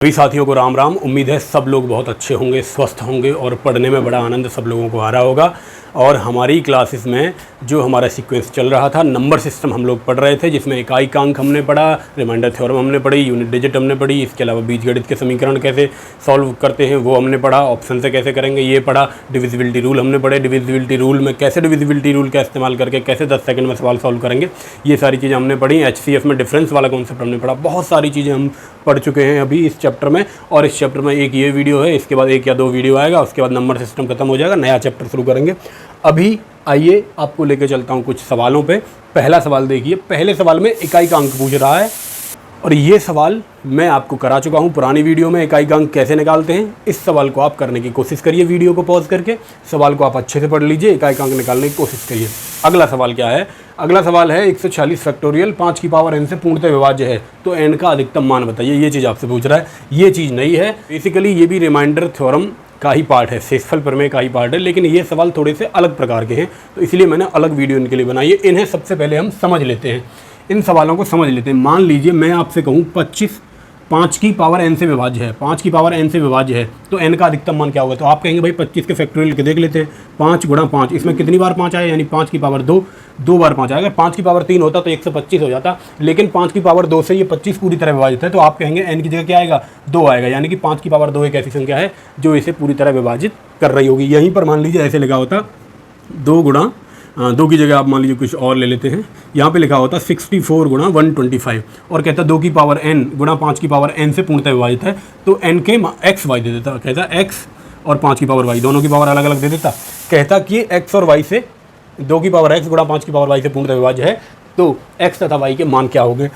सभी साथियों को राम राम। उम्मीद है सब लोग बहुत अच्छे होंगे, स्वस्थ होंगे और पढ़ने में बड़ा आनंद सब लोगों को आ रहा होगा। और हमारी क्लासेस में जो हमारा सीक्वेंस चल रहा था, नंबर सिस्टम हम लोग पढ़ रहे थे, जिसमें इकाई अंक हमने पढ़ा, रिमाइंडर थ्योरम हमने पढ़ी, यूनिट डिजिट हमने पढ़ी, इसके अलावा बीजगणित के समीकरण कैसे सॉल्व करते हैं वो हमने पढ़ा, ऑप्शन से कैसे करेंगे ये पढ़ा, डिविजिबिलिटी रूल हमने पढ़े, डिविजिबिलिटी रूल में कैसे डिविजिबिलिटी रूल का इस्तेमाल करके कैसे 10 सेकंड में सवाल सॉल्व करेंगे, ये सारी चीज़ें हमने पढ़ी। HCF में डिफरेंस वाला कॉन्सेप्ट हमने पढ़ा। बहुत सारी चीज़ें हम पढ़ चुके हैं अभी इस चैप्टर में। और इस चैप्टर में एक ये वीडियो है, इसके बाद एक या दो वीडियो आएगा, उसके बाद नंबर सिस्टम खत्म हो जाएगा, नया चैप्टर शुरू करेंगे। अभी आइए आपको लेकर चलता हूँ कुछ सवालों पे। पहला सवाल देखिए। पहले सवाल में इकाई का अंक पूछ रहा है और ये सवाल मैं आपको करा चुका हूँ पुरानी वीडियो में, इकाई का अंक कैसे निकालते हैं। इस सवाल को आप करने की कोशिश करिए, वीडियो को पॉज करके सवाल को आप अच्छे से पढ़ लीजिए, इकाई का अंक निकालने की कोशिश करिए। अगला सवाल क्या है? अगला सवाल है 146 फैक्टोरियल 5 की पावर n से पूर्णतः विभाज्य है, तो n का अधिकतम मान बताइए। ये चीज़ आपसे पूछ रहा है, ये चीज़ नहीं है। बेसिकली ये भी रिमाइंडर थ्योरम का ही पार्ट है, शेषफल प्रमेय का ही पार्ट है, लेकिन ये सवाल थोड़े से अलग प्रकार के हैं, तो इसलिए मैंने अलग वीडियो इनके लिए बनाई है। इन्हें सबसे पहले हम समझ लेते हैं, इन सवालों को समझ लेते हैं। मान लीजिए मैं आपसे कहूँ 25 5 की पावर n से विभाज्य है, 5 की पावर n से विभाज्य है, तो n का अधिकतम मान क्या होगा? तो आप कहेंगे भाई 25 के फैक्टोरियल के देख लेते हैं। 5 गुणा 5, इसमें कितनी बार 5 आया? यानी 5 की पावर 2, 2 बार 5 आएगा। 5 की पावर 3 होता तो 125 हो जाता, लेकिन 5 की पावर 2 से ये 25 पूरी तरह विभाजित है, तो आप कहेंगे n की जगह क्या आएगा? 2 आएगा। यानी कि 5 की पावर 2 एक ऐसी संख्या है जो इसे पूरी तरह विभाजित कर रही होगी। यहीं पर मान लीजिए ऐसे लिखा होता 2 गुणा 2 की जगह आप मान लीजिए कुछ और ले लेते हैं। यहाँ पे लिखा होता 64 गुणा 125 और कहता 2 की पावर n गुणा 5 की पावर n से पूर्णतः विभाजित है, तो n के x y दे देता। कहता x और 5 की पावर y दोनों की पावर अलग अलग दे देता। कहता कि x और y से 2 की पावर x गुणा 5 की पावर y से पूर्णतः विभाज्य है, तो x तथा y के मान क्या होंगे?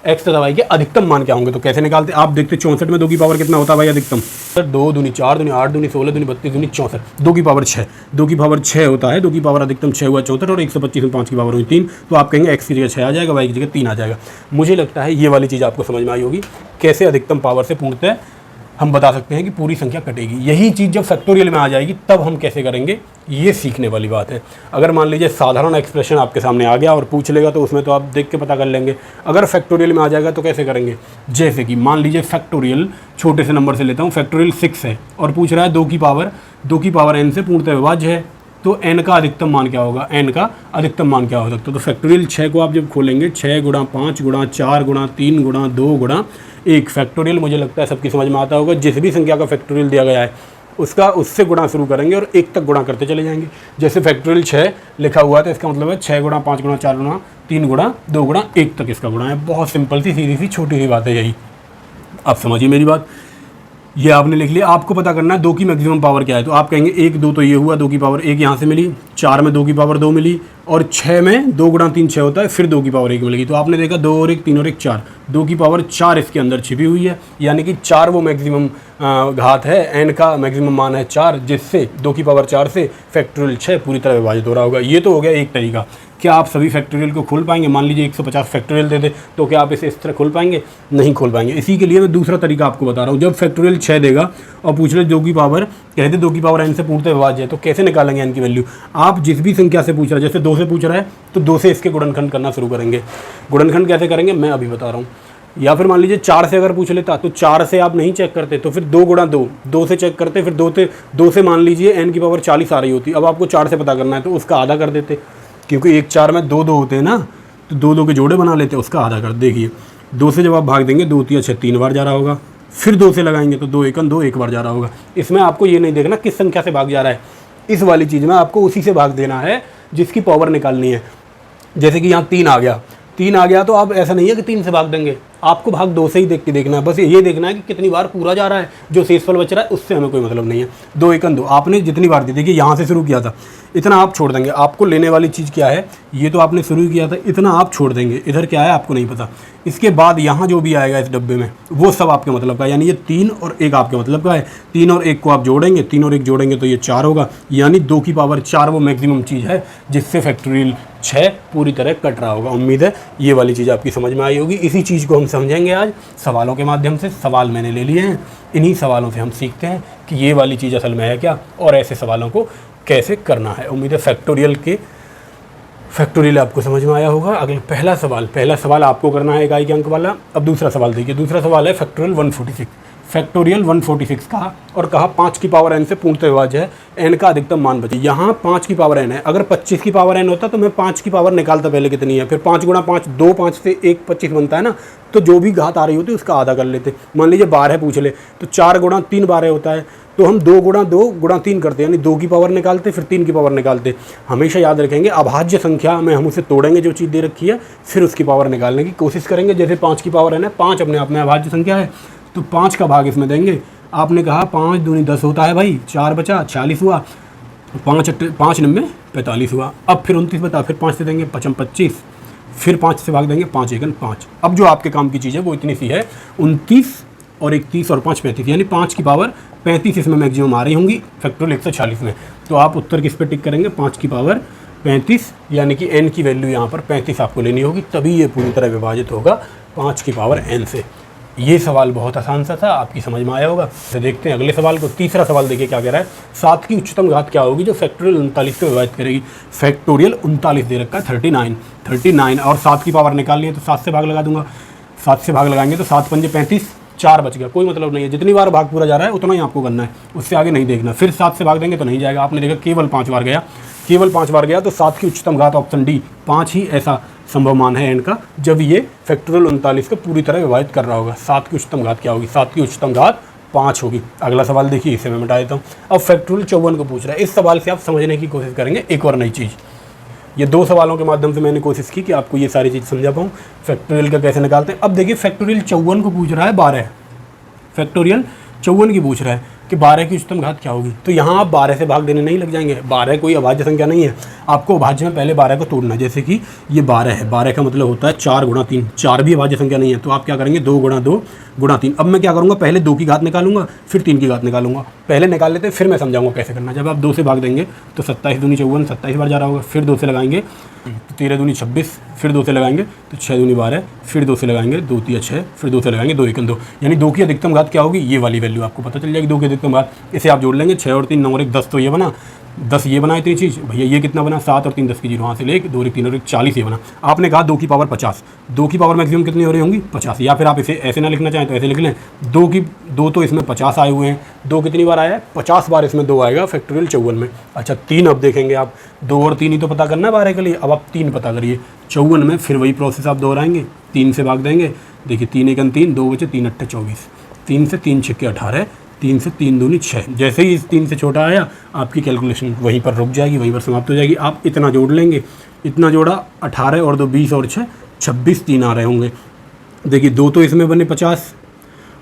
x तथा y के अधिकतम मान क्या होंगे? तो कैसे निकालते? आप देखते 64 में 2 की पावर कितना होता है भाई अधिकतम? 2 दूनी 4 दूनी 8 दूनी 16 दूनी 32 दूनी 64, 2 की पावर 6, 2 की पावर 6 होता है। 2 की पावर अधिकतम 6 हुआ 64 और 125 में 5 की पावर हुई 3, तो आप कहेंगे x की जगह 6 आ जाएगा, y की जगह 3 आ जाएगा। मुझे लगता है ये वाली चीज़ आपको समझ में आई होगी, कैसे अधिकतम पावर से पूर्णतः हम बता सकते हैं कि पूरी संख्या कटेगी। यही चीज़ जब फैक्टोरियल में आ जाएगी तब हम कैसे करेंगे, ये सीखने वाली बात है। अगर मान लीजिए साधारण एक्सप्रेशन आपके सामने आ गया और पूछ लेगा तो उसमें तो आप देख के पता कर लेंगे। अगर फैक्टोरियल में आ जाएगा तो कैसे करेंगे? जैसे कि मान लीजिए फैक्टोरियल, छोटे से नंबर से लेता हूँ, फैक्टोरियल 6 है और पूछ रहा है 2 की पावर n से पूर्णतः विभाज्य है, तो n का अधिकतम मान क्या होगा? n का अधिकतम मान क्या हो सकता है? तो फैक्टोरियल 6 को आप जब खोलेंगे, 6 गुणा 5 गुणा 4 गुणा 3 गुणा 2 गुणा 1, फैक्टोरियल मुझे लगता है सबकी समझ में आता होगा। जिस भी संख्या का फैक्टोरियल दिया गया है उसका उससे गुणा शुरू करेंगे और 1 तक गुणा करते चले जाएंगे। जैसे फैक्टोरियल 6 लिखा हुआ है तो इसका मतलब है 6 गुणा 5 गुणा 4 गुणा 3 गुणा 2 गुणा 1 तक इसका गुणा है। बहुत सिंपल सी सीधी सी छोटी सी बात है यही। आप समझिए मेरी बात, ये आपने लिख लिया। आपको पता करना है 2 की मैक्सिमम पावर क्या है, तो आप कहेंगे 1 2 तो ये हुआ, 2 की पावर 1 यहाँ से मिली, 4 में 2 की पावर 2 मिली और 6 में 2 गुणा 3 6 होता है, फिर 2 की पावर 1 मिलेगी। तो आपने देखा 2 और 1 3 और 1 4, 2 की पावर 4 इसके अंदर छिपी हुई है, यानी कि 4 वो मैक्सिमम घात है, n का मैक्सिमम मान है 4, जिससे 2 की पावर 4 से फैक्टोरियल 6 पूरी तरह विभाजित हो रहा होगा। ये तो हो गया एक तरीका। क्या आप सभी फैक्टोरियल को खोल पाएंगे? मान लीजिए 150 फैक्टोरियल दे दे, तो क्या आप इसे इस तरह खोल पाएंगे? नहीं खोल पाएंगे। इसी के लिए मैं दूसरा तरीका आपको बता रहा हूँ। जब फैक्टोरियल 6 देगा और पूछ ले 2 की पावर, कहते 2 की पावर n से पूर्णतः विभाज्य है, तो कैसे निकालेंगे n की वैल्यू? आप जिस भी संख्या से पूछ रहा है, जैसे 2 से पूछ रहा है तो 2 से इसके गुणनखंड करना शुरू करेंगे। गुणनखंड कैसे करेंगे मैं अभी बता रहा हूँ। या फिर मान लीजिए 4 से अगर पूछ लेता तो 4 से आप नहीं चेक करते, तो फिर 2 गुणा 2, 2 से चेक करते, फिर 2 से मान लीजिए n की पावर 40 आ रही होती। अब आपको 4 से पता करना है तो उसका आधा कर देते, क्योंकि 1 4 में 2 2 होते हैं ना, तो 2 2 के जोड़े बना लेते, उसका आधा कर। देखिए 2 से जब आप भाग देंगे 2 3 6 3 बार जा रहा होगा, फिर 2 से लगाएंगे तो 2 1 2 1 बार जा रहा होगा। इसमें आपको ये नहीं देखना किस संख्या से भाग जा रहा है, इस वाली चीज़ में आपको उसी से भाग देना है जिसकी पावर निकालनी है। जैसे कि यहाँ 3 आ गया तो आप ऐसा नहीं है कि 3 से भाग देंगे, आपको भाग 2 से ही देख के देखना है। बस ये देखना है कि कितनी बार पूरा जा रहा है, जो शेषफल बच रहा है उससे हमें कोई मतलब नहीं है। 2 1 2 आपने जितनी बार दी, देखिए यहाँ से शुरू किया था, इतना आप छोड़ देंगे। आपको लेने वाली चीज़ क्या है, ये तो आपने शुरू किया था, इतना आप छोड़ देंगे। इधर क्या है आपको नहीं पता। इसके बाद यहाँ जो भी आएगा इस डब्बे में वो सब आपके मतलब का है, यानी ये 3 और 1 आपके मतलब का है। 3 और 1 को आप जोड़ेंगे, 3 और 1 जोड़ेंगे तो ये 4 होगा, यानी 2 की पावर 4 वो मैक्सिमम चीज़ है जिससे फैक्टोरियल 6 पूरी तरह कट रहा होगा। उम्मीद है ये वाली चीज़ आपकी समझ में आई होगी। इसी चीज़ को हम समझेंगे आज सवालों के माध्यम से। सवाल मैंने ले लिए हैं, इन्हीं सवालों से हम सीखते हैं कि ये वाली चीज़ असल में है क्या और ऐसे सवालों को कैसे करना है। उम्मीद है फैक्टोरियल आपको समझ में आया होगा। अगला पहला सवाल आपको करना है इकाई के अंक वाला। अब दूसरा सवाल देखिए। दूसरा सवाल है फैक्टोरियल 146। फैक्टोरियल 146 कहा और कहा 5 की पावर n से पूर्णतः विभाज्य है, n का अधिकतम मान बचे। यहाँ 5 की पावर n है, अगर 25 की पावर n होता तो मैं 5 की पावर निकालता पहले कितनी है, फिर 5 गुणा 5 2, 5 से 1 25 बनता है ना, तो जो भी घात आ रही होती है उसका आधा कर लेते। मान लीजिए 12 पूछ ले तो 4 गुणा 3 12 होता है, तो हम 2 गुणा 2 गुणा 3 करते हैं, यानी 2 की पावर निकालते फिर 3 की पावर निकालते। हमेशा याद रखेंगे अभाज्य संख्या में हम उसे तोड़ेंगे जो चीज़ दे रखी है, फिर उसकी पावर निकालने की कोशिश करेंगे। जैसे 5 की पावर n है, 5 अपने आप में अभाज्य संख्या है तो 5 का भाग इसमें देंगे। आपने कहा 5 दूनी 10 होता है भाई, 4 बचा 46 हुआ, 5 9 45 हुआ। अब फिर 29 बता, फिर 5 से देंगे 5 25, फिर 5 से भाग देंगे 5 1 5। अब जो आपके काम की चीज़ है वो इतनी सी है, 29 और 31 और 5 35, यानी 5 की पावर 35 इसमें मैक्सिमम आ रही होंगी फैक्टोरियल 146 में। तो आप उत्तर किस पे टिक करेंगे, 5 की पावर 35, यानी कि n की वैल्यू यहाँ पर 35 आपको लेनी होगी, तभी ये पूरी तरह विभाजित होगा 5 की पावर n से। ये सवाल बहुत आसान सा था, आपकी समझ में आया होगा। तो देखते हैं अगले सवाल को। तीसरा सवाल देखिए क्या कह रहा है, 7 की उच्चतम घात क्या होगी जो फैक्टोरियल 39 को विभाजित करेगी। फैक्टोरियल 39 दे रखा है 39 और 7 की पावर निकालनी है तो 7 से भाग लगा दूंगा। 7 से भाग लगाएंगे तो 7 पंजे 35, 4 बच गया, कोई मतलब नहीं है। जितनी बार भाग पूरा जा रहा है उतना ही आपको करना है, उससे आगे नहीं देखना। फिर 7 से भाग देंगे तो नहीं जाएगा, आपने देखा केवल 5 बार गया, केवल 5 बार गया। तो 7 की उच्चतम घात ऑप्शन डी 5 ही ऐसा संभव मान है n का जब ये फैक्टोरियल 39 को पूरी तरह विभाजित कर रहा होगा। 7 की उच्चतम घात क्या होगी, 7 की उच्चतम घात 5 होगी। अगला सवाल देखिए, इसे मैं मिटा देता हूँ। अब फैक्टोरियल 54 को पूछ रहा है। इस सवाल से आप समझने की कोशिश करेंगे एक और नई चीज़। ये 2 सवालों के माध्यम से मैंने कोशिश की कि आपको ये सारी चीज़ समझा पाऊँ फैक्टोरियल का कैसे निकालते हैं। अब देखिए फैक्टोरियल 54 को पूछ रहा है 12, फैक्टोरियल 54 की पूछ रहा है कि 12 की उच्चतम घात क्या होगी। तो यहाँ आप 12 से भाग देने नहीं लग जाएंगे, 12 कोई अभाज्य संख्या नहीं है, आपको अभाज्य में पहले 12 को तोड़ना है। जैसे कि ये 12 है, 12 का मतलब होता है 4 गुणा 3, 4 भी अभाज्य संख्या नहीं है, तो आप क्या करेंगे 2 गुणा 2 गुणा 3। अब मैं क्या करूँगा, पहले 2 की घात निकालूंगा फिर 3 की घात निकालूंगा। पहले निकाल लेते हैं फिर मैं समझाऊंगा कैसे करना। जब आप 2 से भाग देंगे तो 27 दूनी 54, 27 बार जा रहा होगा, फिर 2 से लगाएंगे तो 13 दूनी 26, फिर 2 से लगाएंगे तो 6 दूनी 12, फिर 2 से लगाएंगे 2 3 6, फिर 2 से लगाएंगे 2 1 2, यानी 2 की अधिकतम घात क्या होगी, ये वाली वैल्यू आपको पता चल जाएगी 2 की अधिकतम घात। इसे आप जोड़ लेंगे, 6 और 3 9 और 1 10, तो ये बना 10, ये बना इतनी चीज़ भैया। ये कितना बना, 7 और 3 10 की 0, वहाँ से ले 2 और 1 3 और 1 40, ये बना। आपने कहा 2 की पावर 50, 2 की पावर मैक्सिमम कितनी हो रही होंगी 50, या फिर आप इसे ऐसे ना लिखना चाहें तो ऐसे लिख लें 2 तो इसमें 50 आए हुए हैं। 2 कितनी बार आया है, 50 बार इसमें 2 आएगा फैक्टोरियल 54 में। अच्छा 3 अब देखेंगे आप, 2 और 3 ही तो पता करना है 12 के लिए। अब आप 3 पता करिए 54 में, फिर वही प्रोसेस आप दोहराएंगे, 3 से भाग देंगे। देखिए 3 1 3, 2 बचे 3 8 24, 3 से 3 6 18, 3 से 3 दूनी 6। जैसे ही इस 3 से छोटा आया आपकी कैलकुलेशन वहीं पर रुक जाएगी, वहीं पर समाप्त हो जाएगी। आप इतना जोड़ लेंगे, इतना जोड़ा 18 और 2 20 और 6 26, 3 आ रहे होंगे। देखिए 2 तो इसमें बने 50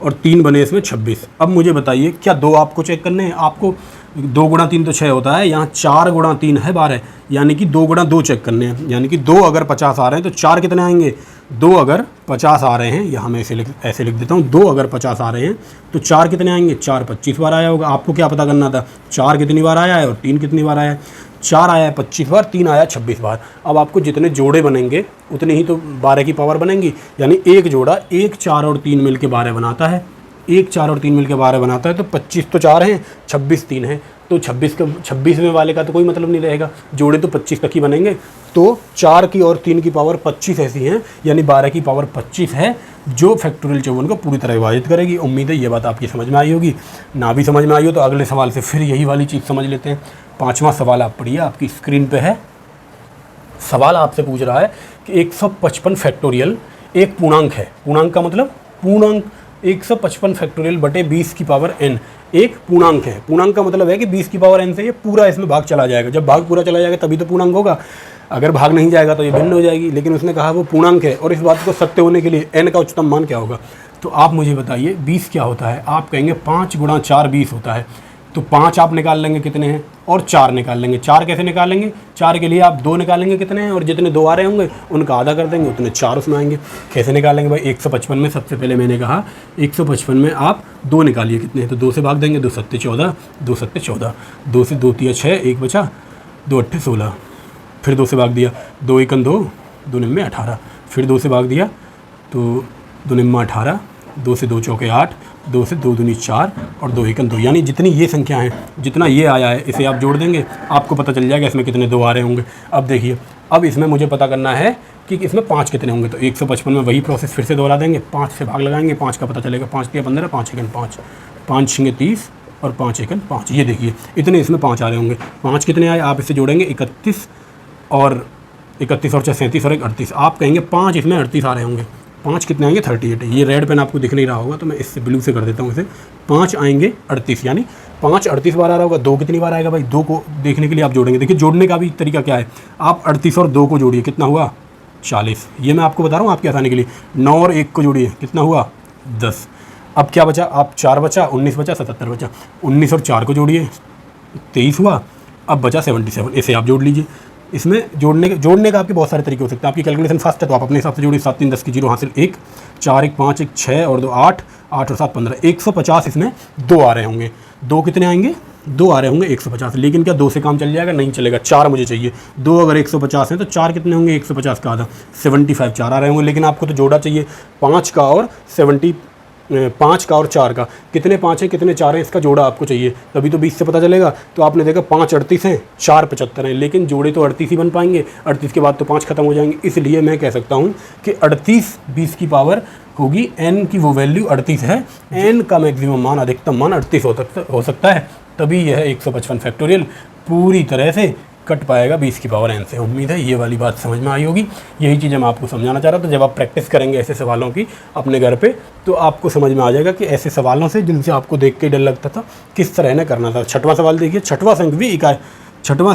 और 3 बने इसमें 26। अब मुझे बताइए क्या 2 आपको चेक करने हैं, आपको 2 गुणा 3 तो 6 होता है, यहाँ 4 गुणा 3 है 12, यानी कि 2 गुणा 2 चेक करने हैं। यानी कि 2 अगर 50 आ रहे हैं तो 4 कितने आएंगे, 2 अगर 50 आ रहे हैं, यहाँ मैं ऐसे लिख देता हूँ, 2 अगर 50 आ रहे हैं तो 4 कितने आएंगे, 4 25 बार आया होगा। आपको क्या पता करना था, 4 कितनी बार आया है और 3 कितनी बार आया है। 4 आया है 25 बार, 3 आया 26 बार। अब आपको जितने जोड़े बनेंगे उतनी ही तो 12 की पावर बनेंगी, यानी एक जोड़ा 1 4 और 3 मिल के 12 बनाता है, 1 4 और 3 मिल के 12 बनाता है। तो 25 तो 4 हैं, 26 3 हैं, तो 26वें वाले का तो कोई मतलब नहीं रहेगा, जोड़े तो 25 तक ही बनेंगे। तो 4 की और 3 की पावर 25 ऐसी हैं, यानी 12 की पावर 25 है जो फैक्टोरियल 54 को पूरी तरह विभाजित करेगी। उम्मीद है ये बात आपकी समझ में आई होगी। ना भी समझ में आई हो तो अगले सवाल से फिर यही वाली चीज़ समझ लेते हैं। 5वां सवाल आप पढ़िए, आपकी स्क्रीन पे है। सवाल आपसे पूछ रहा है कि 155 फैक्टोरियल एक पूर्णांक है। पूर्णांक का मतलब पूर्णांक 155 फैक्टोरियल बटे 20 की पावर n एक पूर्णांक है। पूर्णांक का मतलब है कि 20 की पावर n से ये पूरा इसमें भाग चला जाएगा। जब भाग पूरा चला जाएगा तभी तो पूर्णांक होगा, अगर भाग नहीं जाएगा तो ये भिन्न हो जाएगी। लेकिन उसने कहा वो पूर्णांक है, और इस बात को सत्य होने के लिए n का उच्चतम मान क्या होगा। तो आप मुझे बताइए 20 क्या होता है। आप कहेंगे 5 गुणा 4 20 होता है। तो 5 आप निकाल लेंगे कितने हैं, और 4 निकाल लेंगे। 4 कैसे निकालेंगे, 4 के लिए आप 2 निकालेंगे कितने हैं, और जितने 2 आ रहे होंगे उनका आधा कर देंगे, उतने 4 उसमें आएंगे। कैसे निकालेंगे भाई, 155 में सबसे पहले मैंने कहा 155 में आप 2 निकालिए कितने हैं, तो 2 से भाग देंगे, 2 7 14, 2 7 14, 2 से 2 3 6, 1 बचा, 2 8 16, फिर 2 से भाग दिया, 2 1 2, 2 9 18, फिर 2 से भाग दिया तो 2 9 18, 2 से 2 चौके 8, 2 से 2 दूनी 4 और 2 1 2, यानी जितनी ये संख्या है, जितना ये आया है इसे आप जोड़ देंगे, आपको पता चल जाएगा इसमें कितने 2 आ रहे होंगे। अब देखिए, अब इसमें मुझे पता करना है कि इसमें 5 कितने होंगे। तो 155 में वही प्रोसेस फिर से दोहरा देंगे, 5 से भाग लगाएंगे, 5 का पता चलेगा, 5 के 15, 5 एकन 5, 5 छिंगे 30 और 5 एकन 5। ये देखिए इतने इसमें 5 आ रहे होंगे। 5 कितने आए, आप इसे जोड़ेंगे 31 और 37 और 38। आप कहेंगे 5 इसमें 38 आ रहे होंगे। 5 कितने आएंगे 38। ये रेड पेन आपको दिख नहीं रहा होगा तो मैं इससे ब्लू से कर देता हूँ इसे। 5 आएंगे 38, यानी 5 38 बार आ रहा होगा। 2 कितनी बार आएगा भाई, 2 को देखने के लिए आप जोड़ेंगे। देखिए जोड़ने का भी तरीका क्या है, आप 38 और 2 को जोड़िए, कितना हुआ 40। ये मैं आपको बता रहा हूँ आपकी आसानी के लिए। 9 और 1 को जोड़िए, कितना हुआ 10। अब क्या बचा, आप 4 बचा, 19 बचा, 77 बचा। 19 और 4 को जोड़िए, 23 हुआ। अब बचा 77, इसे आप जोड़ लीजिए। इसमें जोड़ने का आपके बहुत सारे तरीके हो सकते हैं। आपकी कैलकुलेशन फास्ट है तो आप अपने हिसाब से जोड़िए। 7 3 10 की 0 हासिल 1, 4 1 5 1 6 और 2 8, 8 और 7 15, 150 इसमें 2 आ रहे होंगे। 2 कितने आएंगे, 2 आ रहे होंगे 150। लेकिन क्या 2 से काम चल जाएगा, नहीं चलेगा। 4 मुझे चाहिए। 2 अगर 150 है तो 4 कितने होंगे, 150 का आधा 75, 4 आ रहे होंगे। लेकिन आपको तो जोड़ा चाहिए 5 का और 5 का और 4 का। कितने 5 हैं कितने 4 हैं, इसका जोड़ा आपको चाहिए, तभी तो 20 से पता चलेगा। तो आपने देखा 5 38 हैं, 4 75 हैं, लेकिन जोड़े तो 38 ही बन पाएंगे। 38 के बाद तो 5 खत्म हो जाएंगे। इसलिए मैं कह सकता हूँ कि 38 20 की पावर होगी, n की वो वैल्यू 38 है। n का मैक्सिमम मान, अधिकतम मान 38 हो सकता है, तभी यह 155 फैक्टोरियल पूरी तरह से कट पाएगा 20 की पावर n से। उम्मीद है ये वाली बात समझ में आई होगी। यही चीज़ मैं आपको समझाना चाह रहा था। जब आप प्रैक्टिस करेंगे ऐसे सवालों की अपने घर पे, तो आपको समझ में आ जाएगा कि ऐसे सवालों से जिनसे आपको देख के डर लगता था किस तरह ने करना था। 6वां सवाल देखिए। 6वां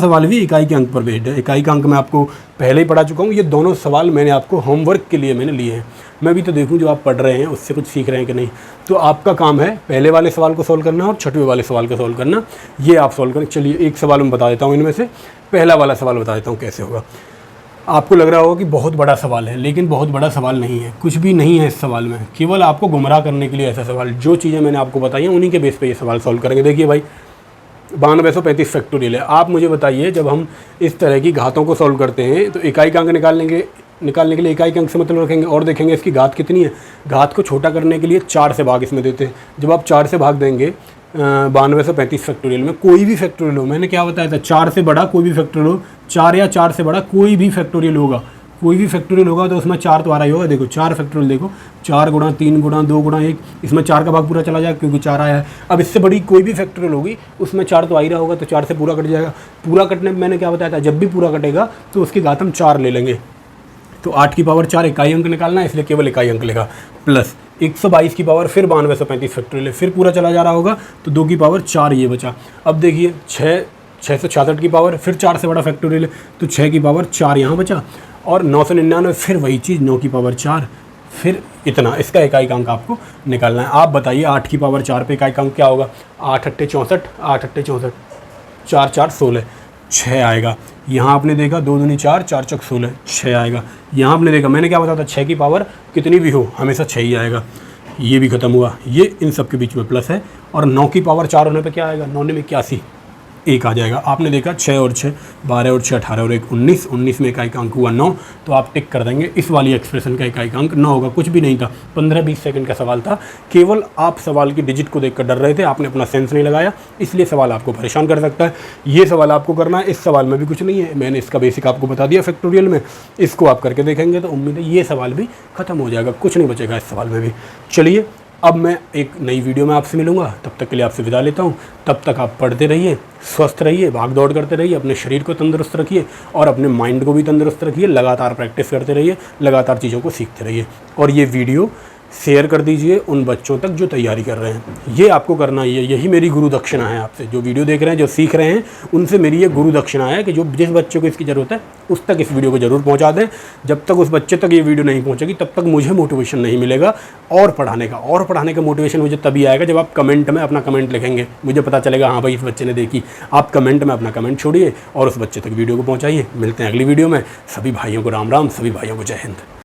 सवाल भी इकाई के अंक पर बेस्ड है। इकाई का अंक मैं आपको पहले ही पढ़ा चुका हूँ। ये दोनों सवाल मैंने आपको होमवर्क के लिए मैंने लिए हैं। मैं भी तो देखूँ जो आप पढ़ रहे हैं उससे कुछ सीख रहे हैं कि नहीं। तो आपका काम है पहले वाले सवाल को सॉल्व करना और 6वें वाले सवाल को सॉल्व करना। ये आप सॉल्व करें। चलिए एक सवाल मैं बता देता हूँ इनमें से। पहला वाला सवाल बता देता हूँ कैसे होगा। आपको लग रहा होगा कि बहुत बड़ा सवाल है, लेकिन बहुत बड़ा सवाल नहीं है। कुछ भी नहीं है इस सवाल में, केवल आपको गुमराह करने के लिए ऐसा सवाल। जो चीज़ें मैंने आपको बताई हैं उन्हीं के बेस पे ये सवाल सॉल्व करेंगे। देखिए भाई 9235 फैक्टोरियल है। आप मुझे बताइए, जब हम इस तरह की घातों को सॉल्व करते हैं तो इकाई का अंक निकालने के लिए इकाई के अंक से मतलब रखेंगे और देखेंगे इसकी घात कितनी है। घात को छोटा करने के लिए 4 से भाग इसमें देते हैं। जब आप 4 से भाग देंगे 9235 फैक्टोरियल में, कोई भी फैक्टोरियल हो, मैंने क्या बताया था, 4 से बड़ा कोई भी फैक्टोरियल हो, 4 या 4 से बड़ा कोई भी फैक्टोरियल होगा, कोई भी फैक्टोरियल होगा तो उसमें 4 तो आ रहा ही होगा। देखो 4 फैक्टोरियल, देखो 4 गुणा 3 गुणा 2 गुणा 1, इसमें 4 का भाग पूरा चला जाएगा क्योंकि 4 आया है। अब इससे बड़ी कोई भी फैक्टोरियल होगी उसमें 4 तो आ ही रहा होगा, तो 4 से पूरा कट जाएगा। पूरा कटने में मैंने क्या बताया था, जब भी पूरा कटेगा तो उसकी घात हम 4 ले लेंगे। तो 8 की पावर 4 इकाई अंक निकालना है, इसलिए केवल इकाई अंक लेगा। प्लस 122 की पावर फिर 9235 फैक्टोरियल है, फिर पूरा चला जा रहा होगा तो 2 की पावर 4 ये बचा। अब देखिए 666 की पावर फिर 4 से बड़ा फैक्टोरियल है तो 6 की पावर 4 यहाँ बचा। और 999 फिर वही चीज़, 9 की पावर 4, फिर इतना। इसका इकाई अंक आपको निकालना है। आप बताइए 8 की पावर 4 पे इकाई अंक क्या होगा। 8 8 64, 8 8 64, 4 4 16, 6 आएगा। यहाँ आपने देखा 2 दूनी 4, 4 चौक 16, 6 आएगा। यहाँ आपने देखा मैंने क्या बताया था, 6 की पावर कितनी भी हो हमेशा 6 ही आएगा। ये भी खत्म हुआ, ये इन सब के बीच में प्लस है। और 9 की पावर 4 होने पे क्या आएगा, 9 में 81, 1 आ जाएगा। आपने देखा 6 और 6 12 और 6 18 और 1 19, 19 में इकाई का अंक हुआ 9, तो आप टिक कर देंगे। इस वाली एक्सप्रेशन का इकाई का अंक 9 होगा। कुछ भी नहीं था, 15-20 सेकंड का सवाल था। केवल आप सवाल की डिजिट को देखकर डर रहे थे, आपने अपना सेंस नहीं लगाया, इसलिए सवाल आपको परेशान कर सकता है। ये सवाल आपको करना है। इस सवाल में भी कुछ नहीं है, मैंने इसका बेसिक आपको बता दिया फैक्टोरियल में। इसको आप करके देखेंगे तो उम्मीद है ये सवाल भी खत्म हो जाएगा, कुछ नहीं बचेगा इस सवाल में भी। चलिए अब मैं एक नई वीडियो में आपसे मिलूंगा, तब तक के लिए आपसे विदा लेता हूं। तब तक आप पढ़ते रहिए, स्वस्थ रहिए, भाग दौड़ करते रहिए, अपने शरीर को तंदुरुस्त रखिए और अपने माइंड को भी तंदुरुस्त रखिए। लगातार प्रैक्टिस करते रहिए, लगातार चीज़ों को सीखते रहिए। और ये वीडियो शेयर कर दीजिए उन बच्चों तक जो तैयारी कर रहे हैं। ये आपको करना ही है, यही मेरी गुरु दक्षिणा है आपसे। जो वीडियो देख रहे हैं, जो सीख रहे हैं, उनसे मेरी ये गुरु दक्षिणा है कि जो जिस बच्चे को इसकी ज़रूरत है उस तक इस वीडियो को ज़रूर पहुंचा दें। जब तक उस बच्चे तक ये वीडियो नहीं पहुंचेगी तब तक मुझे मोटिवेशन नहीं मिलेगा और पढ़ाने का मोटिवेशन मुझे तभी आएगा जब आप कमेंट में अपना कमेंट लिखेंगे। मुझे पता चलेगा हाँ भाई इस बच्चे ने देखी। आप कमेंट में अपना कमेंट छोड़िए और उस बच्चे तक वीडियो को पहुँचाइए। मिलते हैं अगली वीडियो में। सभी भाइयों को राम राम, सभी भाइयों को जय हिंद।